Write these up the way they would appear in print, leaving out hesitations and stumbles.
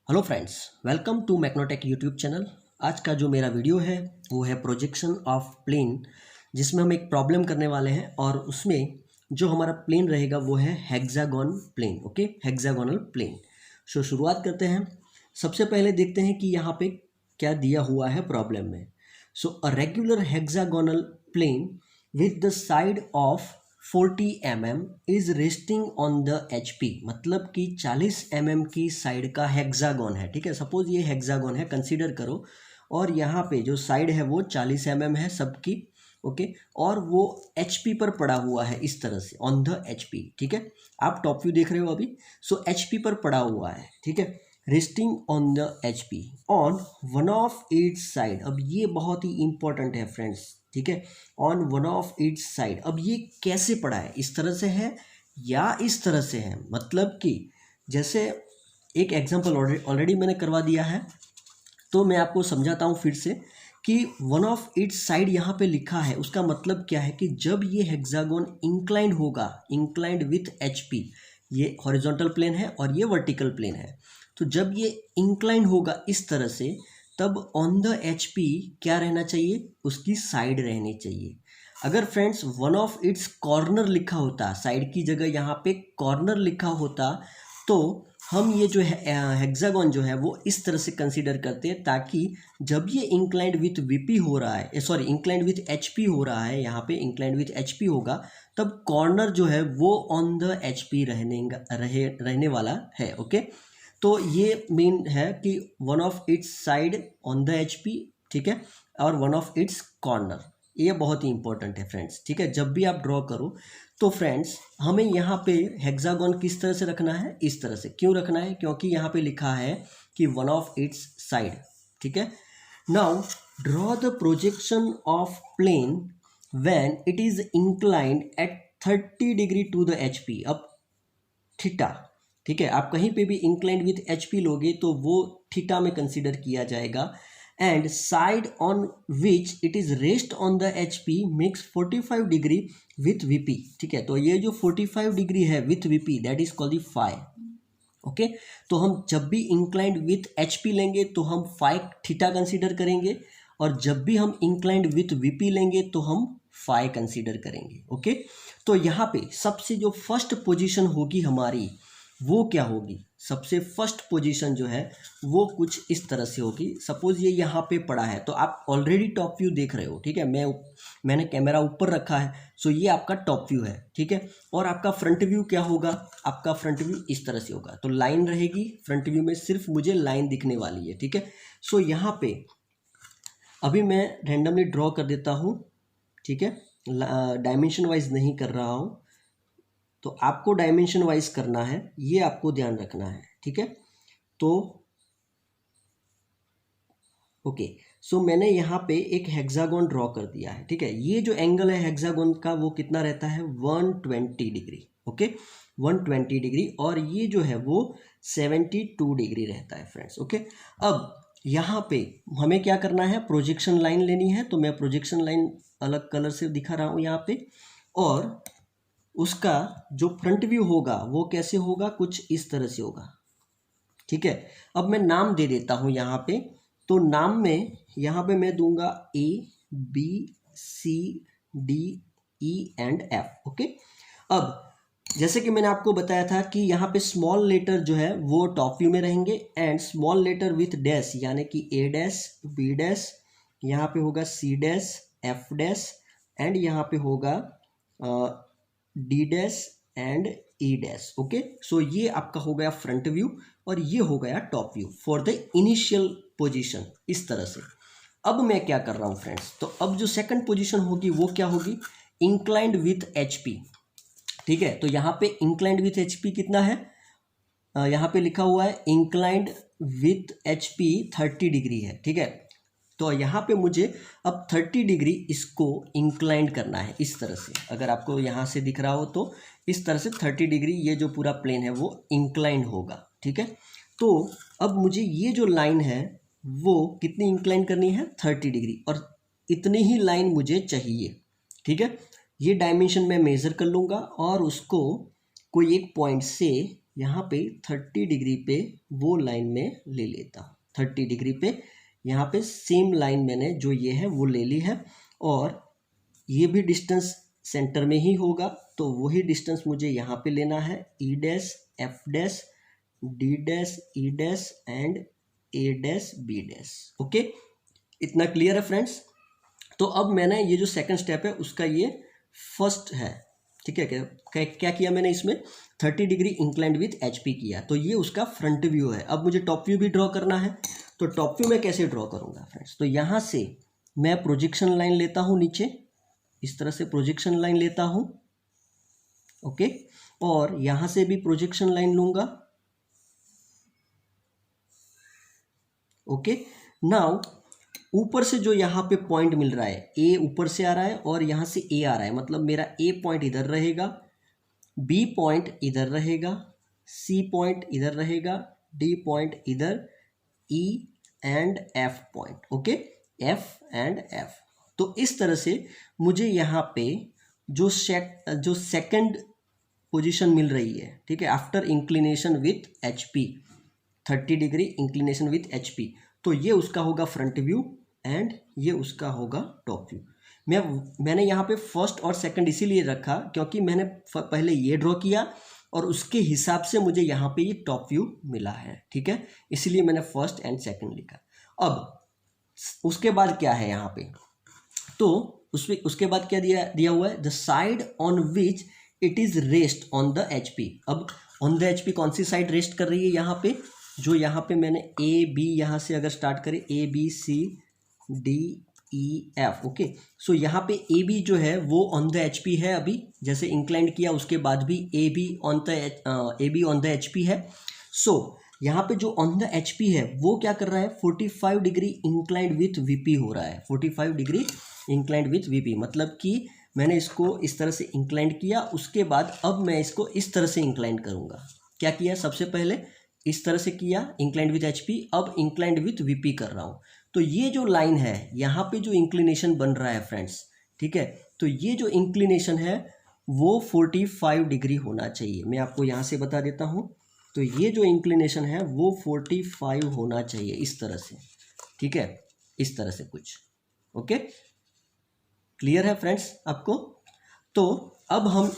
Hello friends, welcome to Macnotech YouTube channel. आज का जो मेरा वीडियो है वो है प्रोजेक्शन ऑफ प्लेन, जिसमें हम एक प्रॉब्लम करने वाले हैं और उसमें जो हमारा प्लेन रहेगा वो है hexagon plane. Okay, hexagonal plane. शुरुआत करते हैं। सबसे पहले देखते हैं कि यहाँ पे क्या दिया हुआ है प्रॉब्लम में। A regular hexagonal plane with the side of 40 mm is resting on the HP, मतलब कि 40 mm की साइड का हेक्सागोन है। ठीक है, सपोज ये हेक्सागोन है, कंसीडर करो, और यहाँ पे जो साइड है वो 40 mm है सबकी। ओके, और वो HP पर पड़ा हुआ है इस तरह से, ऑन द HP। ठीक है, आप टॉप व्यू देख रहे हो अभी। HP पर पड़ा हुआ है। ठीक है, resting on the HP on one of its side. अब ये बहुत ही इंपॉर्टेंट है फ्रेंड्स। ठीक है, on one of its side. अब ये कैसे पड़ा है, इस तरह से है या इस तरह से है, मतलब कि जैसे एक एग्जांपल ऑलरेडी मैंने करवा दिया है, तो मैं आपको समझाता हूँ फिर से कि वन ऑफ इट्स साइड यहाँ पे लिखा है, उसका मतलब क्या है कि जब ये हेक्सागोन इंक्लाइंड होगा, इंक्लाइंड विथ HP, ये हॉरिजॉन्टल प्लेन है और ये वर्टिकल प्लेन है, तो जब ये इंक्लाइंड होगा इस तरह से, तब ऑन द HP क्या रहना चाहिए, उसकी साइड रहनी चाहिए। अगर friends one of its corner लिखा होता, साइड की जगह यहाँ पे कॉर्नर लिखा होता, तो हम ये जो है हेक्सागोन जो है वो इस तरह से कंसीडर करते हैं, ताकि जब ये इंक्लाइंड विथ VP हो रहा है, सॉरी इंक्लाइंड विथ HP हो रहा है, यहाँ पे इंक्लाइंड विथ HP होगा, तब कॉर्नर जो है वो ऑन द HP रहने वाला है। ओके, तो ये मीन है कि one of its side on the HP। ठीक है, और वन ऑफ इट्स कॉर्नर, ये बहुत ही इंपॉर्टेंट है फ्रेंड्स। ठीक है, जब भी आप ड्रॉ करो तो फ्रेंड्स हमें यहाँ पे हेक्सागोन किस तरह से रखना है, इस तरह से। क्यों रखना है, क्योंकि यहाँ पे लिखा है कि वन ऑफ इट्स साइड। ठीक है, now draw the projection of plane when it is inclined at 30 degree to the HP। अब थीटा, ठीक है, आप कहीं पे भी इंक्लाइंड विथ HP लोगे तो वो थीटा में कंसीडर किया जाएगा। And side on which it is rest on the HP makes 45 degree with VP। ठीक है, तो ये जो 45 डिग्री है with VP, that is called the phi. Okay, तो हम जब भी इंक्लाइंड विथ HP लेंगे तो हम फाई थीटा कंसीडर करेंगे, और जब भी हम इंक्लाइंड विथ VP लेंगे तो हम फाई कंसीडर करेंगे। ओके, तो यहाँ पे सबसे जो फर्स्ट पोजीशन होगी हमारी, वो क्या होगी, सबसे फर्स्ट पोजीशन जो है वो कुछ इस तरह से होगी। सपोज ये यहाँ पे पड़ा है, तो आप ऑलरेडी टॉप व्यू देख रहे हो। ठीक है, मैंने कैमरा ऊपर रखा है, सो ये आपका टॉप व्यू है। ठीक है, और आपका फ्रंट व्यू क्या होगा, आपका फ्रंट व्यू इस तरह से होगा, तो लाइन रहेगी फ्रंट व्यू में, सिर्फ मुझे लाइन दिखने वाली है। ठीक है, सो यहाँ पे अभी मैं रैंडमली ड्रॉ कर देता हूँ। ठीक है, डायमेंशन वाइज नहीं कर रहा हूँ, तो आपको डायमेंशन वाइज करना है, ये आपको ध्यान रखना है। ठीक है, तो ओके, सो मैंने यहाँ पे एक हेक्सागोन ड्रॉ कर दिया है। ठीक है, ये जो एंगल है हेक्सागोन का वो कितना रहता है, 120 डिग्री। ओके, 120 डिग्री, और ये जो है वो 72 डिग्री रहता है फ्रेंड्स। ओके, अब यहाँ पे हमें क्या करना है, प्रोजेक्शन लाइन लेनी है, तो मैं प्रोजेक्शन लाइन अलग कलर से दिखा रहा हूँ यहाँ पे, और उसका जो फ्रंट व्यू होगा वो कैसे होगा, कुछ इस तरह से होगा। ठीक है, अब मैं नाम दे देता हूँ यहाँ पे, तो नाम में यहाँ पे मैं दूंगा ABCDE F। ओके, अब जैसे कि मैंने आपको बताया था कि यहाँ पे स्मॉल लेटर जो है वो टॉप व्यू में रहेंगे, and small letter with dash, यानी कि A डैश, B डैश, यहाँ पे होगा C dash, F dash, and यहाँ पे होगा D dash and E dash. Okay, so ये आपका हो गया फ्रंट व्यू, और ये हो गया top view for the initial position, इस तरह से। अब मैं क्या कर रहा हूँ फ्रेंड्स, तो अब जो सेकंड पोजीशन होगी वो क्या होगी, इंक्लाइंड विथ HP। ठीक है, तो यहाँ पे इंक्लाइंड विथ HP कितना है, यहाँ पे लिखा हुआ है इंक्लाइंड विथ HP 30 डिग्री है। ठीक है, तो यहाँ पे मुझे अब 30 डिग्री इसको इंक्लाइंड करना है इस तरह से। अगर आपको यहाँ से दिख रहा हो तो इस तरह से 30 डिग्री ये जो पूरा प्लेन है वो इंक्लाइंड होगा। ठीक है, तो अब मुझे ये जो लाइन है वो कितनी इंक्लाइंड करनी है, 30 डिग्री, और इतनी ही लाइन मुझे चाहिए। ठीक है, ये डायमेंशन मैं मेज़र कर लूँगा, और उसको कोई एक पॉइंट से यहाँ पे 30 डिग्री पे वो लाइन में ले लेता हूँ। 30 डिग्री पे यहाँ पे सेम लाइन मैंने जो ये है वो ले ली है, और ये भी डिस्टेंस सेंटर में ही होगा, तो वही डिस्टेंस मुझे यहाँ पे लेना है। E dash, F dash, D dash, E dash and A dash, B dash. Okay, इतना क्लियर है फ्रेंड्स। तो अब मैंने ये जो सेकंड स्टेप है उसका ये फर्स्ट है, ठीक है। क्या किया मैंने इसमें 30 डिग्री इंक्लाइंड विथ HP किया, तो ये उसका फ्रंट व्यू है। अब मुझे टॉप व्यू भी ड्रॉ करना है, तो टॉप व्यू मैं कैसे ड्रॉ करूँगा फ्रेंड्स। तो यहाँ से मैं प्रोजेक्शन लाइन लेता हूँ नीचे, इस तरह से प्रोजेक्शन लाइन लेता हूँ, ओके, और यहाँ से भी प्रोजेक्शन लाइन लूँगा, ओके। नाउ ऊपर से जो यहाँ पे पॉइंट मिल रहा है, ए ऊपर से आ रहा है और यहाँ से ए आ रहा है, मतलब मेरा ए पॉइंट इधर रहेगा, बी पॉइंट इधर रहेगा, सी पॉइंट इधर रहेगा, डी पॉइंट इधर, E and F point, okay, F and F. तो इस तरह से मुझे यहाँ पे जो सेकंड पोजीशन मिल रही है, ठीक है, after inclination with HP, 30 degree inclination with HP, तो ये उसका होगा फ्रंट व्यू एंड ये उसका होगा टॉप व्यू। मैंने यहाँ पे फर्स्ट और सेकंड इसीलिए रखा क्योंकि मैंने पहले ये ड्रॉ किया और उसके हिसाब से मुझे यहाँ पे ये टॉप व्यू मिला है, ठीक है, इसीलिए मैंने फर्स्ट एंड सेकंड लिखा। अब उसके बाद क्या है यहाँ पे, तो उसके बाद क्या दिया हुआ है, the side on which it is rest on the HP। अब ऑन द HP कौन सी साइड रेस्ट कर रही है यहाँ पे, जो यहाँ पे मैंने ए बी, यहाँ से अगर स्टार्ट करें ABCDEF, ओके। सो यहाँ पे AB जो है वो ऑन द HP है, अभी जैसे इंक्लाइंड किया उसके बाद भी AB ऑन द HP है। सो यहाँ पे जो ऑन द HP है वो क्या कर रहा है, 45 डिग्री इंक्लाइंड विथ VP हो रहा है, 45 डिग्री इंक्लाइंड विथ VP, मतलब कि मैंने इसको इस तरह से इंक्लाइंड किया, उसके बाद अब मैं इसको इस तरह से इंक्लाइंड करूँगा। क्या किया, सबसे पहले इस तरह से किया इंक्लाइंड विथ HP, अब इंक्लाइंड विथ VP कर रहा हूँ। तो ये जो लाइन है यहाँ पे जो इंक्लिनेशन बन रहा है फ्रेंड्स, ठीक है, तो ये जो इंक्लिनेशन है वो 45 डिग्री होना चाहिए। मैं आपको यहाँ से बता देता हूँ, तो ये जो इंक्लिनेशन है वो 45 होना चाहिए, इस तरह से, ठीक है, इस तरह से कुछ, ओके, क्लियर है फ्रेंड्स आपको। तो अब हम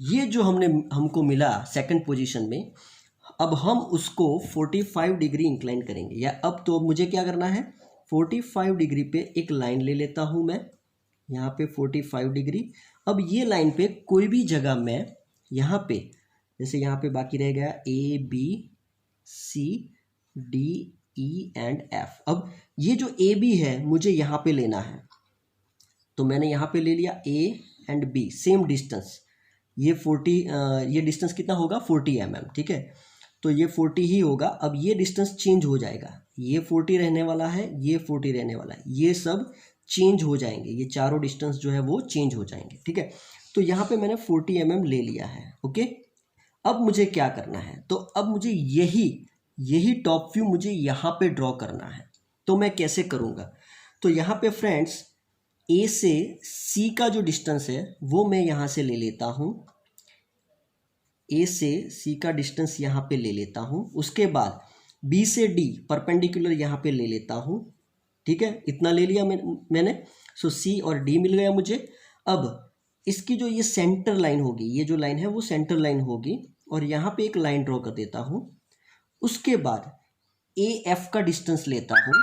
ये जो हमको मिला सेकंड पोजीशन में, अब हम उसको 45 डिग्री इंक्लाइन करेंगे, या अब तो मुझे क्या करना है, 45 डिग्री पे एक लाइन ले लेता हूँ मैं, यहाँ पे 45 डिग्री। अब ये लाइन पे कोई भी जगह मैं यहाँ पे, जैसे यहाँ पे बाकी रह गया ABCDE एंड F। अब ये जो AB है मुझे यहाँ पे लेना है, तो मैंने यहाँ पे ले लिया A and B, same distance, ये 40, ये डिस्टेंस कितना होगा 40 mm, ठीक है, तो ये 40 ही होगा। अब ये डिस्टेंस चेंज हो जाएगा, ये 40 रहने वाला है, ये 40 रहने वाला है, ये सब चेंज हो जाएंगे, ये चारों डिस्टेंस जो है वो चेंज हो जाएंगे, ठीक है। तो यहाँ पे मैंने 40 mm ले लिया है, ओके। अब मुझे क्या करना है, तो अब मुझे यही टॉप व्यू मुझे यहाँ पे ड्रॉ करना है। तो मैं कैसे करूँगा, तो यहाँ पे फ्रेंड्स A से C का जो डिस्टेंस है वो मैं यहाँ से ले लेता हूँ, A से C का डिस्टेंस यहाँ पे ले लेता हूँ, उसके बाद B से D परपेंडिकुलर यहाँ पे ले लेता हूँ, ठीक है, इतना ले लिया मैंने। सो C और D मिल गया मुझे। अब इसकी जो ये सेंटर लाइन होगी, ये जो लाइन है वो सेंटर लाइन होगी, और यहाँ पे एक लाइन ड्रॉ कर देता हूँ। उसके बाद AF का डिस्टेंस लेता हूँ,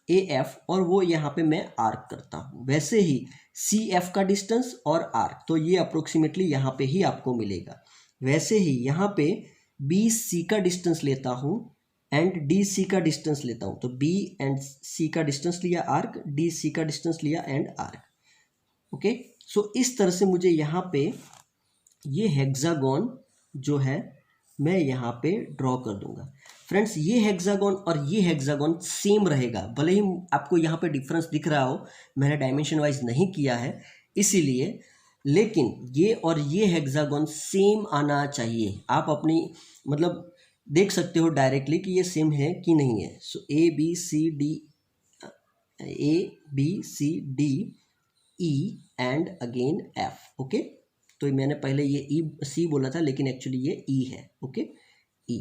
AF, और वो यहाँ पे मैं आर्क करता हूँ। वैसे ही CF का डिस्टेंस और आर्क, तो ये अप्रोक्सीमेटली यहाँ पे ही आपको मिलेगा। वैसे ही यहाँ पे BC का डिस्टेंस लेता हूँ एंड DC का डिस्टेंस लेता हूँ, तो B एंड C का डिस्टेंस लिया आर्क, DC का डिस्टेंस लिया एंड आर्क, ओके। सो इस तरह से मुझे यहाँ पे ये हेक्सागोन जो है मैं यहाँ पे ड्रॉ कर दूंगा। फ्रेंड्स ये हेक्सागोन और ये हेक्सागोन सेम रहेगा, भले ही आपको यहाँ पे डिफरेंस दिख रहा हो, मैंने डायमेंशन वाइज नहीं किया है इसीलिए, लेकिन ये और ये हेक्सागोन सेम आना चाहिए। आप अपनी मतलब देख सकते हो डायरेक्टली कि ये सेम है कि नहीं है। सो ABCD E and again F, okay. तो मैंने पहले ये C बोला था लेकिन एक्चुअली ये E है, ओके। ई।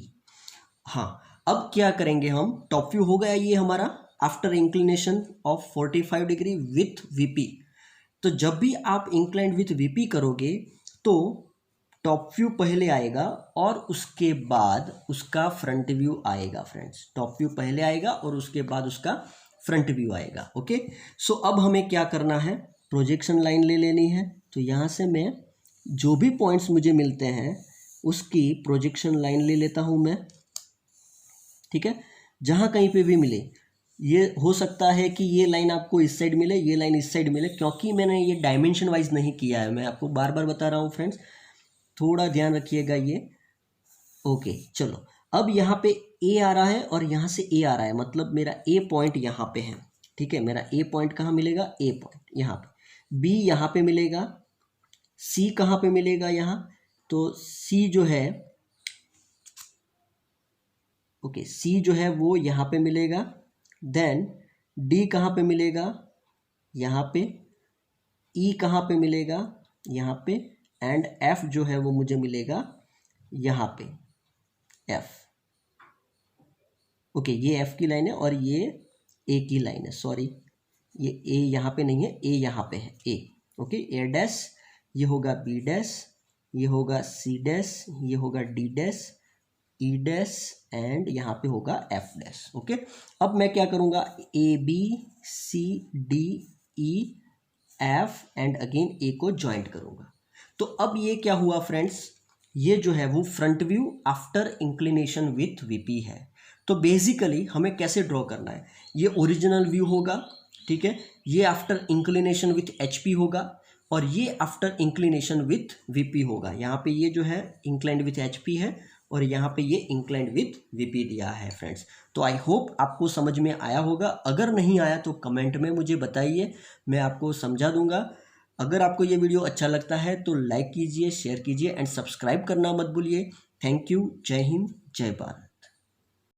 हाँ, अब क्या करेंगे हम, टॉप व्यू हो गया ये हमारा after inclination of 45 degree with VP. तो जब भी आप इंक्लाइंड विथ वीपी करोगे तो टॉप व्यू पहले आएगा और उसके बाद उसका फ्रंट व्यू आएगा फ्रेंड्स। टॉप व्यू पहले आएगा और उसके बाद उसका फ्रंट व्यू आएगा। ओके, सो अब हमें क्या करना है, प्रोजेक्शन लाइन ले लेनी है। तो यहाँ से मैं जो भी पॉइंट्स मुझे मिलते हैं उसकी प्रोजेक्शन लाइन ले लेता हूँ मैं। ठीक है, जहाँ कहीं पे भी मिले, ये हो सकता है कि ये लाइन आपको इस साइड मिले, ये लाइन इस साइड मिले, क्योंकि मैंने ये डायमेंशन वाइज नहीं किया है। मैं आपको बार बार बता रहा हूँ फ्रेंड्स, थोड़ा ध्यान रखिएगा ये। ओके, चलो अब यहाँ पे ए आ रहा है और यहाँ से ए आ रहा है, मतलब मेरा ए पॉइंट यहाँ पे है। ठीक है, मेरा ए पॉइंट कहाँ मिलेगा, ए पॉइंट यहाँ पे। बी यहाँ पे मिलेगा, सी कहाँ पे मिलेगा, यहाँ। तो सी जो है, ओके, सी जो है वो यहाँ पे मिलेगा। देन डी कहाँ पे मिलेगा, यहाँ पे। ई कहाँ पे मिलेगा, यहाँ पे। एंड एफ जो है वो मुझे मिलेगा यहाँ पे, एफ। ओके, ये एफ की लाइन है और ये ए की लाइन है। सॉरी, ये ए यहाँ पे नहीं है, ए यहाँ पे है, ए। ओके, ए डैश, ये होगा बी डैश, ये होगा सी डैश, ये होगा D dash, E dash and यहाँ पे होगा एफ डैश। ओके, अब मैं क्या करूँगा, A B C D E F and again A को ज्वाइंट करूँगा। तो अब ये क्या हुआ फ्रेंड्स, ये जो है वो front view after inclination with VP है। तो बेसिकली हमें कैसे ड्रॉ करना है, ये ओरिजिनल व्यू होगा। ठीक है, ये आफ्टर इंक्लिनेशन विथ एचपी होगा और ये आफ्टर इंक्लिनेशन विथ वीपी होगा। यहाँ पे ये जो है इंक्लाइंड विथ एचपी है और यहाँ पे ये इंक्लाइंड विथ वीपी दिया है फ्रेंड्स। तो आई होप आपको समझ में आया होगा। अगर नहीं आया तो कमेंट में मुझे बताइए, मैं आपको समझा दूंगा। अगर आपको ये वीडियो अच्छा लगता है तो लाइक कीजिए, शेयर कीजिए एंड सब्सक्राइब करना मत भूलिए। थैंक यू, जय हिंद, जय भारत।